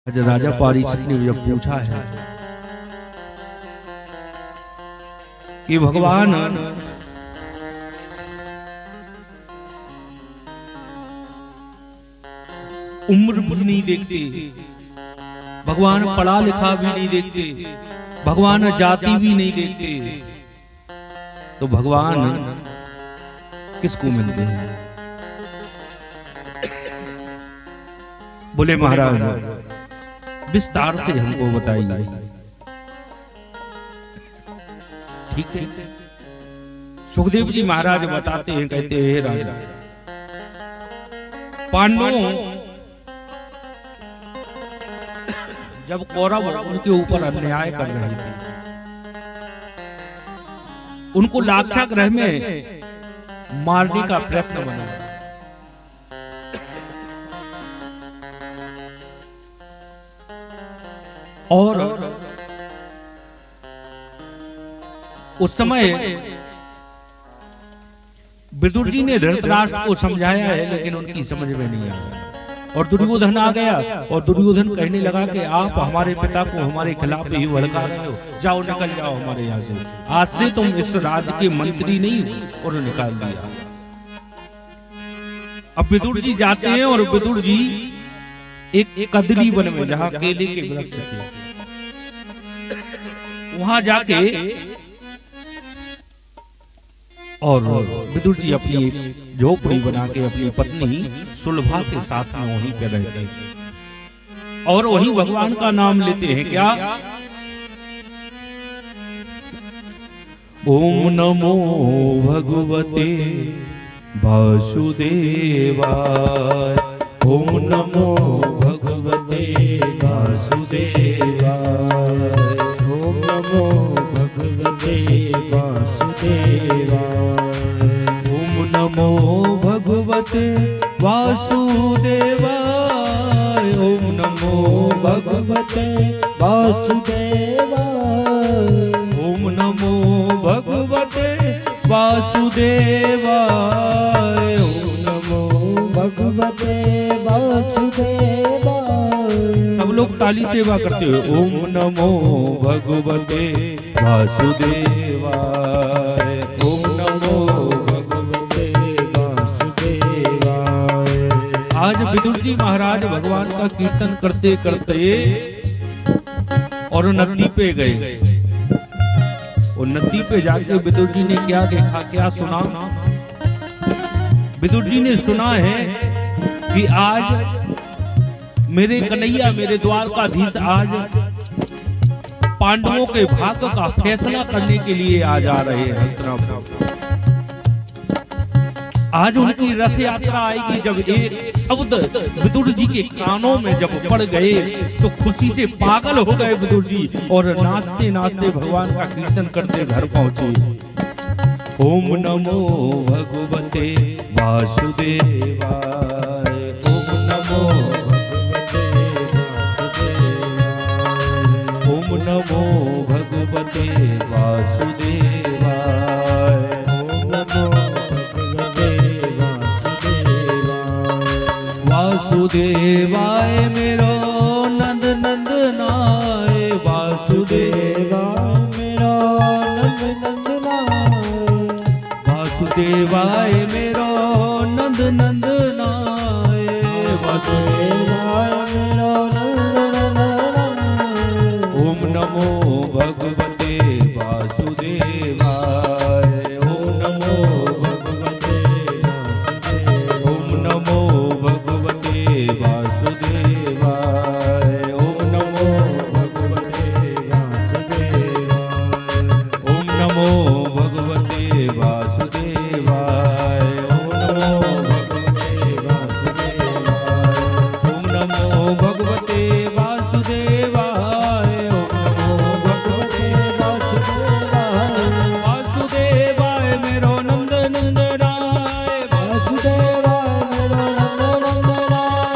आज राजा परीक्षित ने जब पूछा है कि भगवान उम्र भी नहीं देखते, भगवान पढ़ा लिखा भी नहीं देखते, भगवान जाति भी नहीं देखते, तो भगवान किसको मिलते हैं? बोले महाराज विस्तार से हमको बताइए। ठीक है, सुखदेव जी महाराज बताते हैं, कहते हैं राजा पांडवों जब कौरव उनके ऊपर अन्याय कर रहे थे, उनको लाक्षागृह में मारने का प्रयत्न बना, और उस समय विदुर जी ने धृतराष्ट्र को समझाया है, लेकिन उनकी समझ में नहीं आया, और दुर्योधन आ गया और दुर्योधन कहने लगा कि आप हमारे पिता को हमारे खिलाफ ही भड़का रहे हो, जाओ निकल जाओ हमारे यहाँ से, आज से तुम इस राज्य के मंत्री नहीं हो, और निकाल दिया। अब विदुर जी जाते हैं और विदुर जी एक कदली वन में जहाँ केले के वृक्ष थे वहां जाके, और विदुर जी अपनी झोपड़ी बना के अपनी पत्नी सुलभा के साथ में वहीं पे रहते और वहीं भगवान का नाम लेते हैं। क्या? ओम नमो भगवते वासुदेवाय, ओम नमो भगवते वासुदेवाय, ओम नमो भगवते वासुदेवाय, ओम नमो भगवते वासुदेवाय, ओम नमो भगवते वासुदेवाय, ओम नमो भगवते वासुदेवाय, ओम नमो भगवते वासुदेवाय। सब लोग ताली सेवा करते हुए ओम नमो भगवते वासुदेवाय, ओम नमो भगवते वासुदेवाय। आज विदुर जी महाराज भगवान का कीर्तन करते करते और नदी पे गए, और नदी पे जाके विदुर जी ने क्या देखा, क्या सुना? विदुर जी ने सुना है कि आज मेरे कन्हैया, मेरे द्वारकाधीश आज पांडवों के भाग्य का फैसला करने के लिए आज आ रहे हैं हस्तिनापुर। आज उनकी रथ यात्रा आएगी। जब एक शब्द विदुर जी के कानों में जब पड़ गए तो खुशी से पागल हो गए विदुर जी, और नाचते नाचते भगवान का कीर्तन करते घर पहुंचे। ओम नमो भगवते वासुदेवाय, ओम नमो भगवते वासुदेवाय, ओम नमो भगवते वासुदेवाय। वासुदेवाय मेरो नंद नंदनाय, वासुदेवाय मेरो नंद नंदनाय, वासुदेवाय मेरो नंद नंदनाय, वासुदेवाय मेरो ओम नमो भगवते वासुदेवाय, ओम नमो भगवते वासुदेवाय, ओम नमो भगवते वासुदेवाय, ओम नमो भगवते वासुदेवाय, ओम नमो भगवते वासुदेवाय, ओम नमो भगवते वासुदेवाय, ओम नमो भगवते वासुदेवाय, वासुदेवाय मेरो नंद नंदनाय, वासुदेवाय मेरो नंद नंदनाय,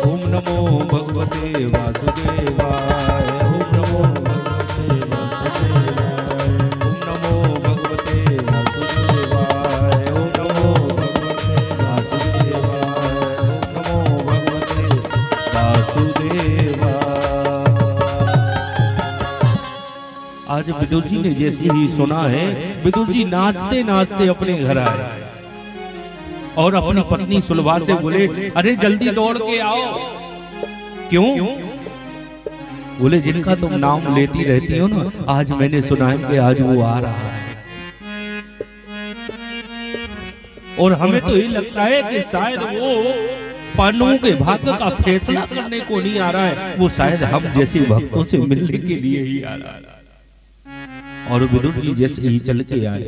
ओम नमो भगवते वासुदेवाय, ओम नमो भगवते वासुदेवाय, ओम नमो भगवते वासुदेवाय, ओम नमो भगवते वासुदेवाय, ओम नमो भगवते वासुदेवाय। आज विदुर जी ने जैसे ही सुना है, विदुर जी नाचते नाचते अपने घर आए और अपनी पत्नी सुलभा से बोले, अरे जल्दी दौड़ के आओ। क्यों? बोले, जिनका तुम नाम लेती रहती हो ना, आज मैंने सुना है कि आज वो आ रहा है। और हमें तो ये लगता है कि शायद वो पांडवों के भाग्य का फैसला करने को नहीं आ रहा है, वो शायद हम जैसे भक्तों से मिलने के लिए ही आ रहा है। और विदुर जी जैसे ही चल के आए,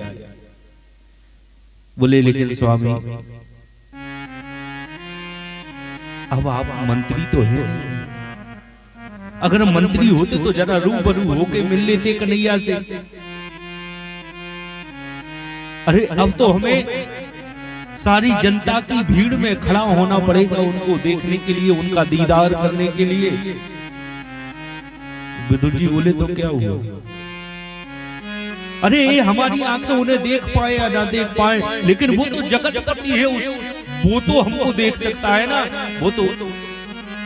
बोले, लेकिन स्वामी अब आप मंत्री तो हैं, अगर मंत्री होते तो जरा रूबरू होके मिल लेते कन्हैया से। अरे अब तो हमें सारी जनता की भीड़ में खड़ा होना पड़ेगा उनको देखने के लिए, उनका दीदार करने के लिए। विदुर जी बोले, तो क्या हुआ? अरे हमारी आंखें उन्हें देख पाए या ना देख पाए, लेकिन वो तो जगतपति है, वो तो हमको देख सकता है ना। वो तो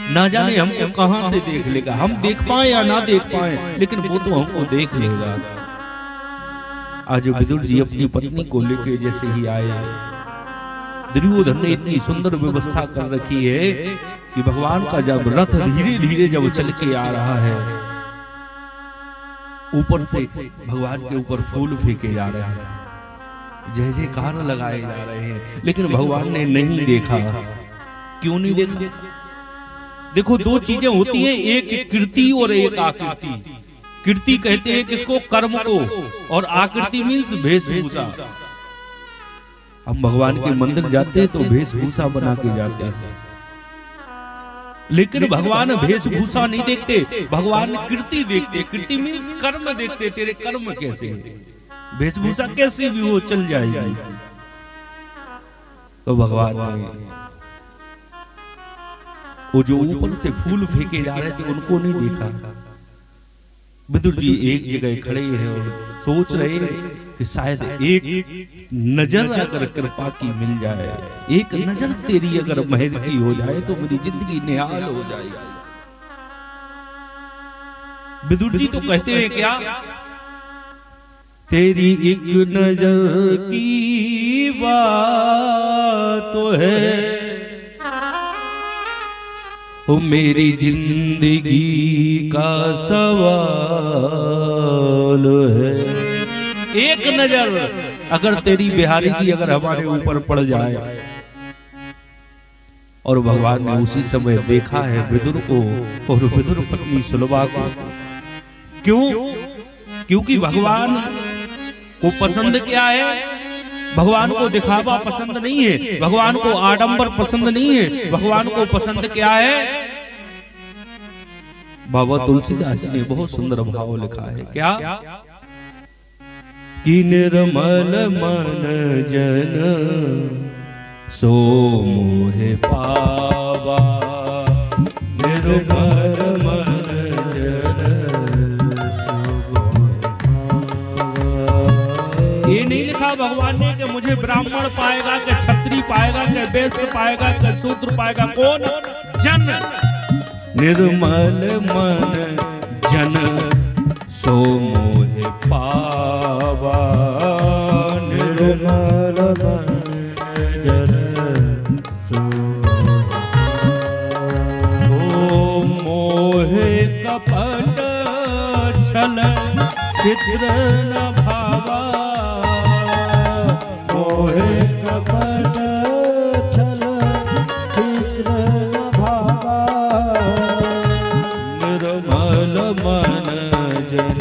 ना जाने हमको कहां से देख लेगा, हम देख पाए या ना देख पाए, लेकिन वो तो हमको देख लेगा। आज विदुर जी अपनी पत्नी को लेके जैसे ही आए, दुर्योधन ने इतनी सुंदर व्यवस्था कर रखी है कि भगवान का जब रथ धीरे धीरे जब चल के आ रहा है, ऊपर से भगवान के ऊपर फूल फेंके जा रहे हैं, जय जयकार लगाए जा रहे हैं, लेकिन भगवान ने नहीं देखा। क्यों नहीं देखा? देखो, दो चीजें होती हैं, एक कीर्ति और एक आकृति। कीर्ति कहते हैं किसको? कर्म को, और आकृति मीन्स वेशभूषा। हम भगवान के मंदिर जाते हैं तो वेशभूषा बना के जाते हैं, लेकिन भगवान वेशभूषा नहीं देखते, भगवान कीर्ति देखते। कीर्ति मीन्स कर्म देखते, तेरे कर्म कैसे, वेशभूषा कैसे भी वो चल जाएगी। तो भगवान ने वो जो ऊपर से फूल फेंके जा रहे थे उनको नहीं देखा। विदुर जी एक जगह खड़े हैं और सोच रहे हैं कि शायद एक नजर अगर कृपा की मिल जाए, एक नजर तेरी अगर मेहर की हो जाए तो मेरी जिंदगी निहाल हो जाएगी। विदुर जी तो कहते हैं क्या? तेरी एक नजर की बात तो है, वो मेरी जिंदगी का सवाल है। एक नजर अगर तेरी बिहारी की अगर हमारे ऊपर पड़ जाए, और भगवान ने उसी समय देखा है विदुर को और विदुर पत्नी सुलभा को। क्यों? क्योंकि भगवान को पसंद क्या है? भगवान को दिखावा पसंद नहीं है, भगवान को आडंबर पसंद नहीं है, भगवान को पसंद क्या है? बाबा तुलसीदास जी ने बहुत सुंदर भाव लिखा है। क्या? कि निर्मल मन जन सो मोहे पावा, निर्मल मन ये नहीं लिखा भगवान ने कि मुझे ब्राह्मण पाएगा, कि क्षत्रिय पाएगा, कि वैश्य पाएगा, कि शूद्र पाएगा। कौन? जन। निर्मल मन जन सो मोहे पावा, निर्मल मन जन सो मोहे कपट छल चित्र न भावा, मोहे कपट छल चित्र न भावा, निर्मल मन जन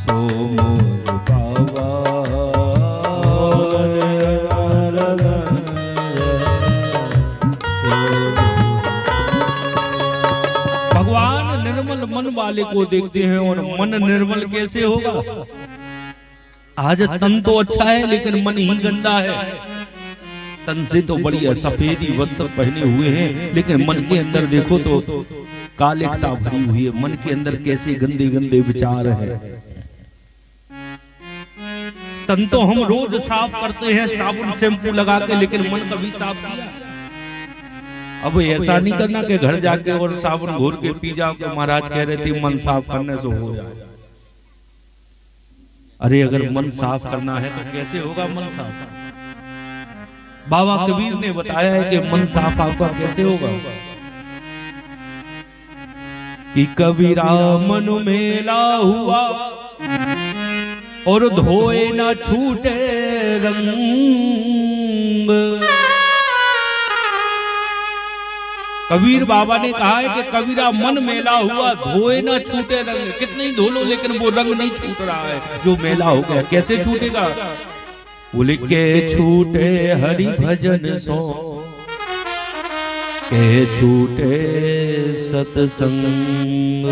सो मोहे पावा, निर्मल भगवान निर्मल मन वाले को देखते हैं। और मन निर्मल कैसे होगा? आज तन तो अच्छा है लेकिन मन ही गंदा है। तन से तो बढ़िया सफेदी वस्त्र पहने हुए हैं, लेकिन मन के अंदर देखो तो कालिकता भरी हुई है। मन के अंदर कैसे गंदे गंदे विचार हैं। तन तो हम रोज साफ करते हैं साबुन शैम्पू लगा के, लेकिन मन कभी साफ किया? अब ऐसा नहीं करना कि घर जाके और साबुन घोर के पी जाओ कि महाराज कह रहे थे मन साफ करने से हो जाए। अरे अगर मन साफ करना है तो कैसे होगा मन साफ? बाबा कबीर ने बताया है कि मन साफ आपका कैसे होगा। कि कबीरा मन मेला हुआ और धोए ना छूटे रंग। कबीर बाबा ने कहा है कि कबीरा मन मेला हुआ, धोए ना छूटे रंग। कितने ही धो लो लेकिन वो रंग नहीं छूट रहा है जो मेला हो गया। कैसे छूटेगा? बोले के छूटे हरि भजन सो, के छूटे सत्संग।